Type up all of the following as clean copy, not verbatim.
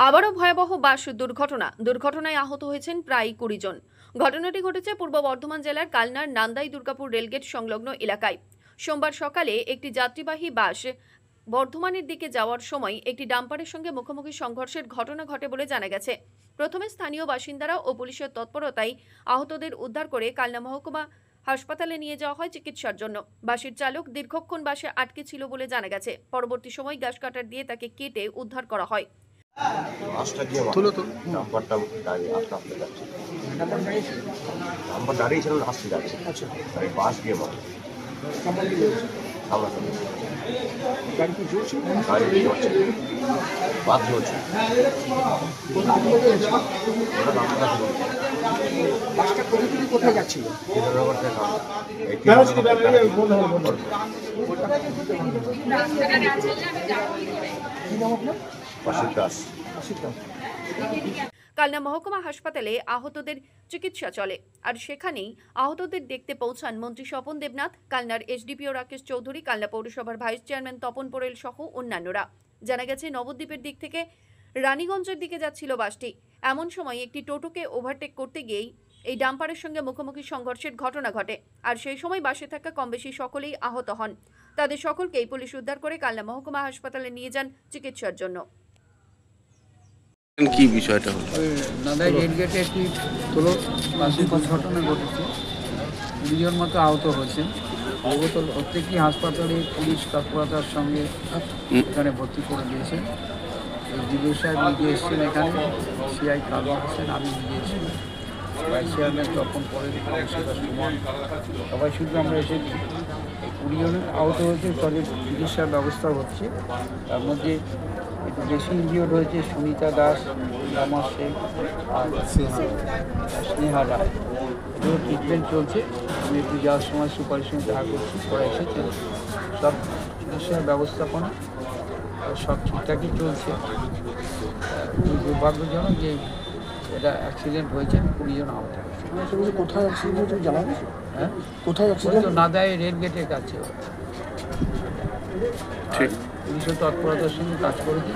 আবারও ভয়াবহ বাস দুর্ঘটনায় আহত হয়েছেন প্রায় 20 জন। ঘটনাটি ঘটেছে পূর্ব বর্ধমান জেলার কালনার নান্দাই দুর্গাপুর রেলগেট সংলগ্ন এলাকায়। সোমবার সকালে একটি যাত্রীবাহী বাস বর্ধমানের দিকে যাওয়ার সময় একটি ডাম্পারের সঙ্গে মুখোমুখি সংঘর্ষের ঘটনা ঘটে বলে জানা গেছে। প্রথমে স্থানীয় বাসিন্দারা ও পুলিশের তৎপরতায় আহতদের উদ্ধার করে কালনা মহকুমা হাসপাতালে নিয়ে যাওয়া হয় চিকিৎসার জন্য। বাসের চালক দীর্ঘক্ষণ বাসে আটকে ছিল বলে জানা গেছে। পরবর্তী সময় গ্যাস কাটার দিয়ে তাকে কেটে উদ্ধার করা হয়। দাঁড়িয়েছিল আসতে যাচ্ছে বাস গিয়ে বাদ চলছে কোথায় যাচ্ছিল? কালনা মহকুমা হাসপাতালে আহতদের চিকিৎসা চলে, আর সেখানেই আহতদের দেখতে পৌঁছান মন্ত্রী স্বপন দেবনাথ, কালনার এসডিপিও রাকেশ চৌধুরী, কালনা পৌরসভার ভাইস চেয়ারম্যান তপন পোরেল সহ অন্যান্যরা। জানা গেছে নবদ্বীপের দিক থেকে রানীগঞ্জের দিকে যাচ্ছিল বাসটি। এমন সময় একটি টোটোকে ওভারটেক করতে গিয়েই এই ডাম্পারের সঙ্গে মুখোমুখি সংঘর্ষের ঘটনা ঘটে, আর সেই সময় বাসে থাকা কমবেশি সকলেই আহত হন। তাদের সকলকেই পুলিশ উদ্ধার করে কালনা মহকুমা হাসপাতালে নিয়ে যান চিকিৎসার জন্য। কি বিষয়টা হলো? নান্দাই রেলগেটে একটি বাসের ঘটনা ঘটেছে। 2 জন মতো আহত হয়েছেন। প্রত্যেকটি হাসপাতালে পুলিশ তৎপরতার সঙ্গে এখানে ভর্তি করে দিয়েছেন। ডিবিও সাহেব নিজে এসেছেন, এখানে সিআই কালু হোসেন, আমি নিজে এসেছি, ভাইস চেয়ারম্যান তপন পোরেল, সুমন, সবাই শুধু আমরা এসেছি। এই 20 জন আহত হয়েছে, তাদের চিকিৎসার ব্যবস্থা হচ্ছে। তার মধ্যে একটু বেশি ইনজিওর্ড হয়েছে সুনিতা দাস, রামা শেখ আর স্নেহা রায়। এগুলো ট্রিটমেন্ট চলছে। আমি একটু যাওয়ার সময় সুপারিশ দেখা করছি, পরে এসেছেন। সব চিকিৎসার ব্যবস্থাপনা সব ঠিকঠাকই চলছে। দুর্ভাগ্যজনক যে এটা অ্যাক্সিডেন্ট হয়েছে, 20 জন আহত হয়েছে। কোথায় অ্যাক্সিডেন্ট জানা গেছে? হ্যাঁ, কোথায় অ্যাক্সিডেন্ট? নাদাই রেলগেটের কাছে। ঠিক, পুলিশের তৎপরতার সঙ্গে কাজ করেছি।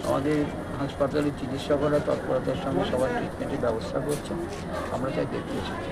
আমাদের হাসপাতালে চিকিৎসকরা তৎপরতার সঙ্গে সবার ট্রিটমেন্টের ব্যবস্থা করছেন। আমরা তাই দেখতে এসেছি।